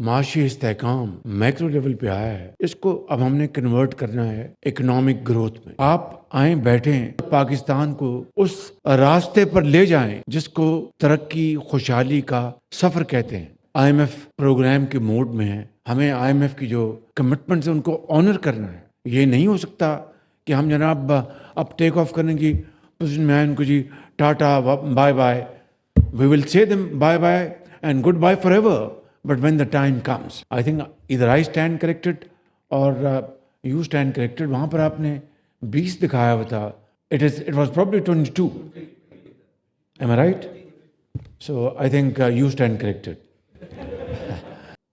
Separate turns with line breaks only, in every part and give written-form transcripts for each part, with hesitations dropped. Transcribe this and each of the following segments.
معاشی استحکام macro level پہ آیا ہے، اس کو اب ہم نے کنورٹ کرنا ہے اکنامک گروتھ میں۔ آپ آئیں بیٹھیں، پاکستان کو اس راستے پر لے جائیں جس کو ترقی خوشحالی کا سفر کہتے ہیں۔ آئی ایم ایف پروگرام کے موڈ میں ہے، ہمیں آئی ایم ایف کی جو کمٹمنٹس ہیں ان کو آنر کرنا ہے۔ یہ نہیں ہو سکتا کہ ہم جناب اب ٹیک آف کرنے کی پوزیشن میں آئیں، ان کو جی tata bye bye, we will say them bye bye and goodbye forever, but when the time comes, I think either I stand corrected or you stand corrected. وہاں پر آپ نے 20 دکھایا ہوا تھا، it was probably 22. Am I right? So I think you stand corrected.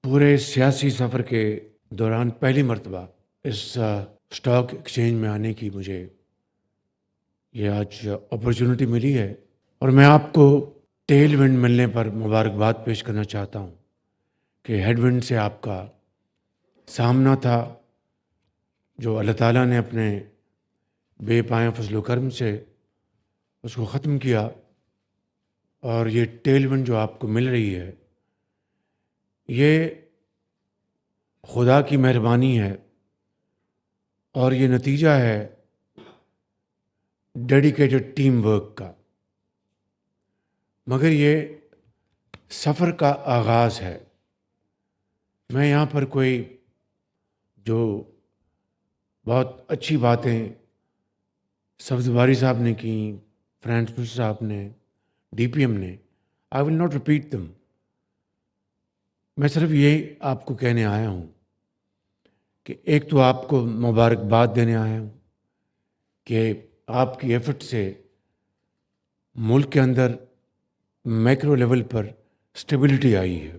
پورے سیاسی سفر کے دوران پہلی مرتبہ اس اسٹاک ایکسچینج میں آنے کی مجھے یہ آج اپرچونٹی ملی ہے، اور میں آپ کو ٹیل ونڈ ملنے پر مبارکباد پیش کرنا چاہتا ہوں کہ ہیڈ ونڈ سے آپ کا سامنا تھا، جو اللہ تعالیٰ نے اپنے بے پایاں فضل و کرم سے اس کو ختم کیا، اور یہ ٹیل ونڈ جو آپ کو مل رہی ہے یہ خدا کی مہربانی ہے، اور یہ نتیجہ ہے ڈیڈیکیٹڈ ٹیم ورک کا، مگر یہ سفر کا آغاز ہے۔ میں یہاں پر کوئی جو بہت اچھی باتیں سبز باری صاحب نے کی، فرانس منسٹر صاحب نے، ڈی پی ایم نے، آئی ول ناٹ ریپیٹ دم۔ میں صرف یہ آپ کو کہنے آیا ہوں کہ ایک تو آپ کو مبارکباد دینے آیا ہوں کہ آپ کی ایفرٹ سے ملک کے اندر میکرو لیول پر اسٹیبلٹی آئی ہے،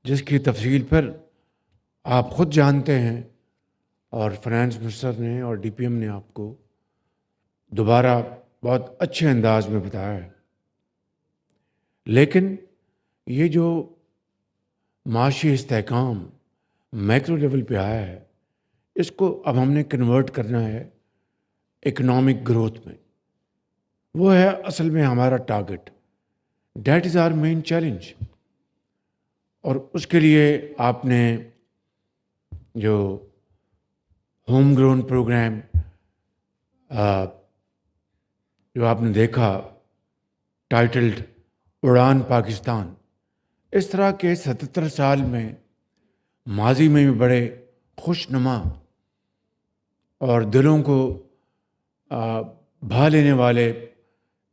جس کی تفصیل پر آپ خود جانتے ہیں، اور فائنانس منسٹر نے اور ڈی پی ایم نے آپ کو دوبارہ بہت اچھے انداز میں بتایا ہے۔ لیکن یہ جو معاشی استحکام میکرو لیول پہ آیا ہے، اس کو اب ہم نے کنورٹ کرنا ہے اکنامک گروتھ میں۔ وہ ہے اصل میں ہمارا target, that is our main challenge. اور اس کے لیے آپ نے جو ہوم گرون پروگرام جو آپ نے دیکھا ٹائٹلڈ اڑان پاکستان، اس طرح کے 77 سال میں ماضی میں بھی بڑے خوش نما اور دلوں کو بھا لینے والے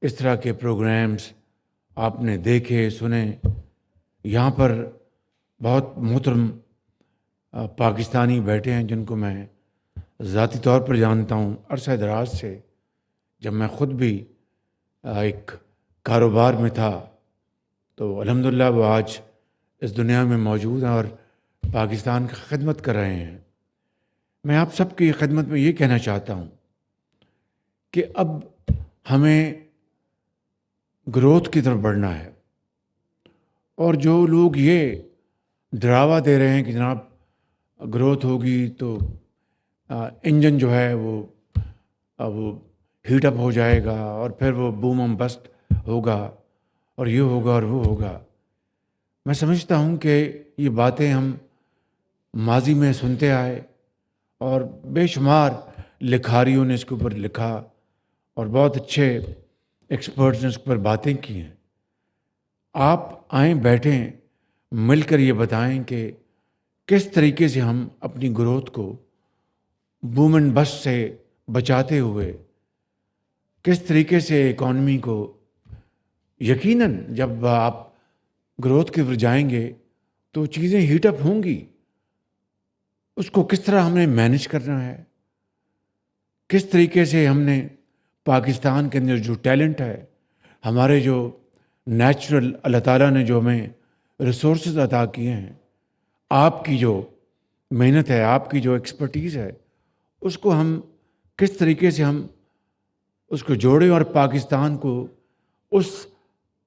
اس طرح کے پروگرامز آپ نے دیکھے سنے۔ یہاں پر بہت محترم پاکستانی بیٹھے ہیں جن کو میں ذاتی طور پر جانتا ہوں عرصہ دراز سے، جب میں خود بھی ایک کاروبار میں تھا، تو الحمدللہ وہ آج اس دنیا میں موجود ہیں اور پاکستان کی خدمت کر رہے ہیں۔ میں آپ سب کی خدمت میں یہ کہنا چاہتا ہوں کہ اب ہمیں گروتھ کی طرف بڑھنا ہے، اور جو لوگ یہ ڈراوا دے رہے ہیں کہ جناب گروتھ ہوگی تو انجن جو ہے وہ ہیٹ اپ ہو جائے گا، اور پھر وہ بوم ہم بسٹ ہوگا، اور یہ ہوگا اور وہ ہوگا، میں سمجھتا ہوں کہ یہ باتیں ہم ماضی میں سنتے آئے، اور بے شمار لکھاریوں نے اس کے اوپر لکھا، اور بہت اچھے ایکسپرٹس نے اس کے اوپر باتیں کی ہیں۔ آپ آئیں بیٹھیں، مل کر یہ بتائیں کہ کس طریقے سے ہم اپنی گروتھ کو بوم اینڈ بسٹ سے بچاتے ہوئے، کس طریقے سے اکانومی کو، یقیناً جب آپ گروتھ کی طرف جائیں گے تو چیزیں ہیٹ اپ ہوں گی، اس کو کس طرح ہم نے مینج کرنا ہے، کس طریقے سے ہم نے پاکستان کے اندر جو ٹیلنٹ ہے، ہمارے جو نیچرل اللہ تعالیٰ نے جو ہمیں ریسورسز عطا کیے ہیں، آپ کی جو محنت ہے، آپ کی جو ایکسپرٹیز ہے، اس کو ہم کس طریقے سے ہم اس کو جوڑیں اور پاکستان کو اس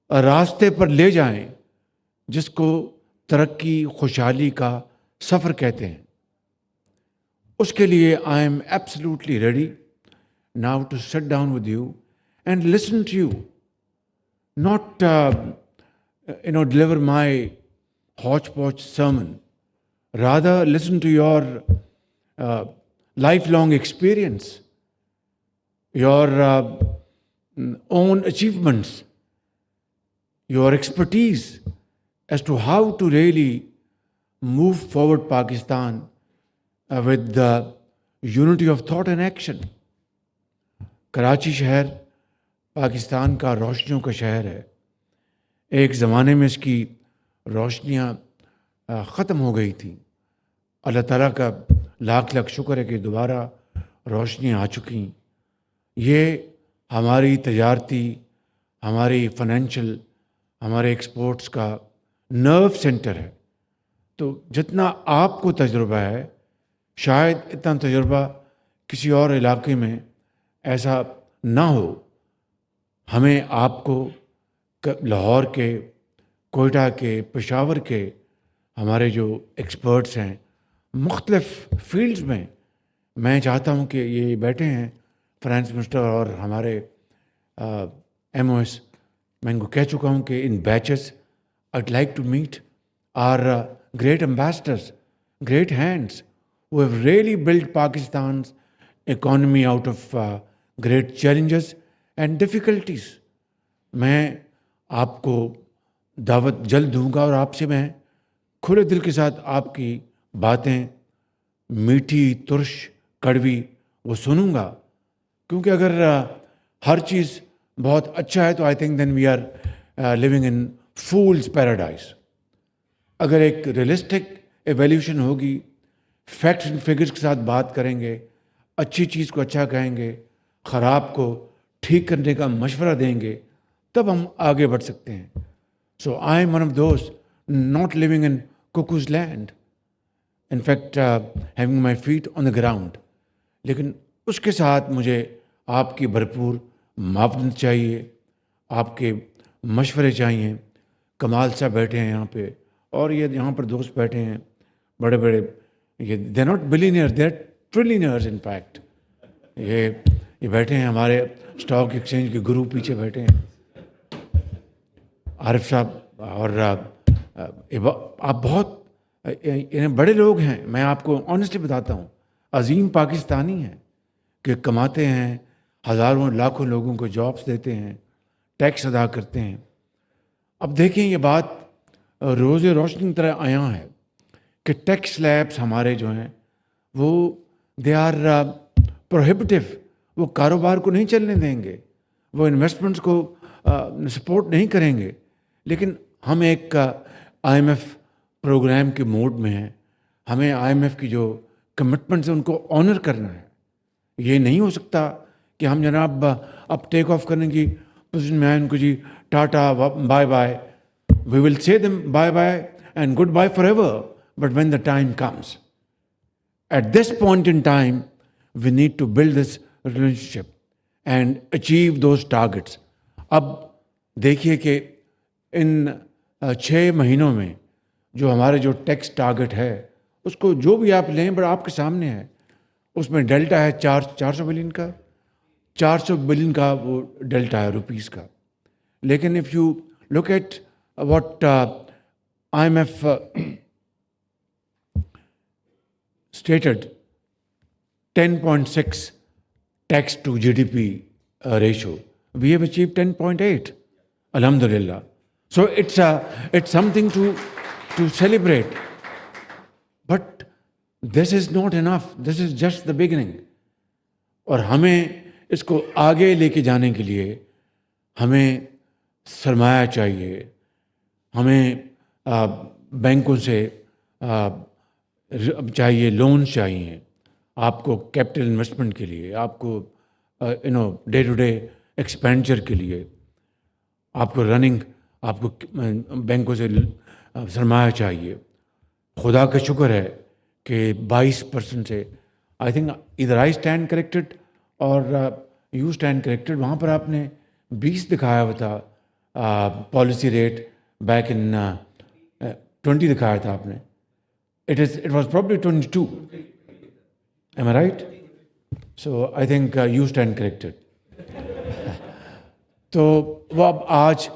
راستے پر لے جائیں جس کو ترقی خوشحالی کا سفر کہتے ہیں۔ اس کے لیے I am absolutely ready now to sit down with you and listen to you, not deliver my hodgepodge sermon. Rather, listen to your lifelong experience, your own achievements, your expertise as to how to really move forward Pakistan with the unity of thought and action. Karachi شہر پاکستان کا روشنیوں کا شہر ہے. ایک زمانے میں اس کی روشنیاں ختم ہو گئی تھیں. اللہ تعالیٰ کا لاکھ لاکھ شکر ہے کہ دوبارہ روشنیاں آ چکی. یہ ہماری تجارتی، ہماری فائنینشیل، ہمارے ایکسپورٹس کا نرو سینٹر ہے. تو جتنا آپ کو تجربہ ہے، شاید اتنا تجربہ کسی اور علاقے میں ایسا نہ ہو. ہمیں آپ کو لاہور کے، کوئٹہ کے، پشاور کے ہمارے جو ایکسپرٹس ہیں مختلف فیلڈز میں چاہتا ہوں کہ یہ بیٹھے ہیں فائنانس منسٹر اور ہمارے ایم او ایس. میں ان کو کہہ چکا ہوں کہ ان beaches I'd like to meet our great ambassadors, great hands who have really built Pakistan's economy out of great challenges and difficulties. میں آپ کو دعوت جلد دوں گا اور آپ سے میں کھلے دل کے ساتھ آپ کی باتیں میٹھی، ترش، کڑوی وہ سنوں گا. کیونکہ اگر ہر چیز بہت اچھا ہے تو I think then we are living in fools paradise. اگر ایک ریئلسٹک ایویلیوشن ہوگی، فیکٹس اینڈ فگرس کے ساتھ بات کریں گے، اچھی چیز کو اچھا کہیں گے، خراب کو ٹھیک کرنے کا مشورہ دیں گے، تب ہم آگے بڑھ سکتے ہیں. So I am one of those not living in cuckoo's land, in fact having my feet on the ground. لیکن اس کے ساتھ مجھے آپ کی بھرپور معاونت چاہیے، آپ کے مشورے چاہیے. کمال صاحب بیٹھے ہیں یہاں پہ، اور یہ یہاں پر دوست بیٹھے ہیں بڑے بڑے. یہ they not billionaire, they are trillionaires. In fact یہ بیٹھے ہیں ہمارے اسٹاک ایکسچینج کے گرو، پیچھے بیٹھے ہیں عارف صاحب. اور آپ بہت بڑے لوگ ہیں. میں آپ کو آنیسٹلی بتاتا ہوں، عظیم پاکستانی ہیں کہ کماتے ہیں، ہزاروں لاکھوں لوگوں کو جابس دیتے ہیں، ٹیکس ادا کرتے ہیں. اب دیکھیں یہ بات روز روشنی کی طرح عیاں ہے کہ ٹیکس سلیبس ہمارے جو ہیں وہ دے آر پروہیبٹیو. وہ کاروبار کو نہیں چلنے دیں گے، وہ انویسٹمنٹس کو سپورٹ نہیں کریں گے. لیکن ہم ایک آئی ایم ایف پروگرام کے موڈ میں ہیں. ہمیں آئی ایم ایف کی جو کمٹمنٹس ہیں ان کو آنر کرنا ہے. یہ نہیں ہو سکتا کہ ہم جناب اب ٹیک آف کرنے کی پوزیشن میں آئیں، ان کو جی tata bye bye. We will say them bye bye and goodbye forever, but when the time comes, at this point in time we need to build this relationship and achieve those targets. اب دیکھیے کہ ان 6 مہینوں میں جو ہمارے جو tax target ہے اس کو جو بھی آپ لیں بڑا آپ کے سامنے ہے. اس میں ڈیلٹا ہے 400 بلین کا، 400 بلین کا وہ ڈیلٹا ہے روپیز کا. لیکن if you look at what I M F stated 10.6 tax to GDP ratio. We have achieved 10.8. Alhamdulillah. So it's something to celebrate. But this is not enough. This is just the beginning. اور ہمیں اس کو آگے لے کے جانے کے لیے ہمیں سرمایہ چاہیے. ہمیں بینکوں سے چاہیے، لونز چاہیے آپ کو کیپٹل انویسٹمنٹ کے لیے، آپ کو ڈے ٹو ڈے ایکسپینڈچر کے لیے، آپ کو رننگ، آپ کو بینکوں سے سرمایہ چاہیے. خدا کا شکر ہے کہ 22% سے آئی تھنک ادھر آئی اسٹینڈ کریکٹڈ اور یو اسٹینڈ کریکٹڈ. وہاں پر آپ نے 20 دکھایا ہوا تھا پالیسی ریٹ، بیک ان 20 دکھایا تھا آپ نے. It was probably 22. Am I right? So I think you stand corrected. تو وہ اب آج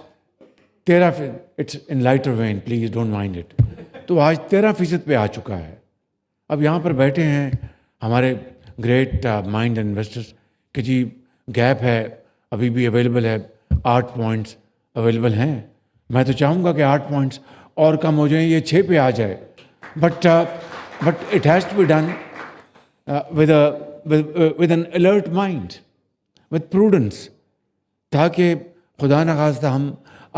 13، it's in lighter vein, please don't mind it. تو آج 13% پہ آ چکا ہے. اب یہاں پر بیٹھے ہیں ہمارے گریٹ مائنڈ انویسٹرز کہ جی گیپ ہے ابھی بھی اویلیبل ہے, 8 پوائنٹس اویلیبل ہیں. میں تو چاہوں گا کہ 8 پوائنٹس اور کم ہو جائیں, یہ 6 پہ آ جائے. But it has to be done with an alert mind, with prudence, تاکہ خدا نخواستہ ہم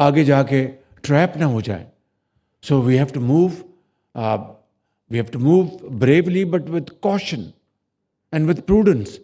آگے جا کے ٹریپ نہ ہو جائیں. So we have to move bravely but with caution and with prudence.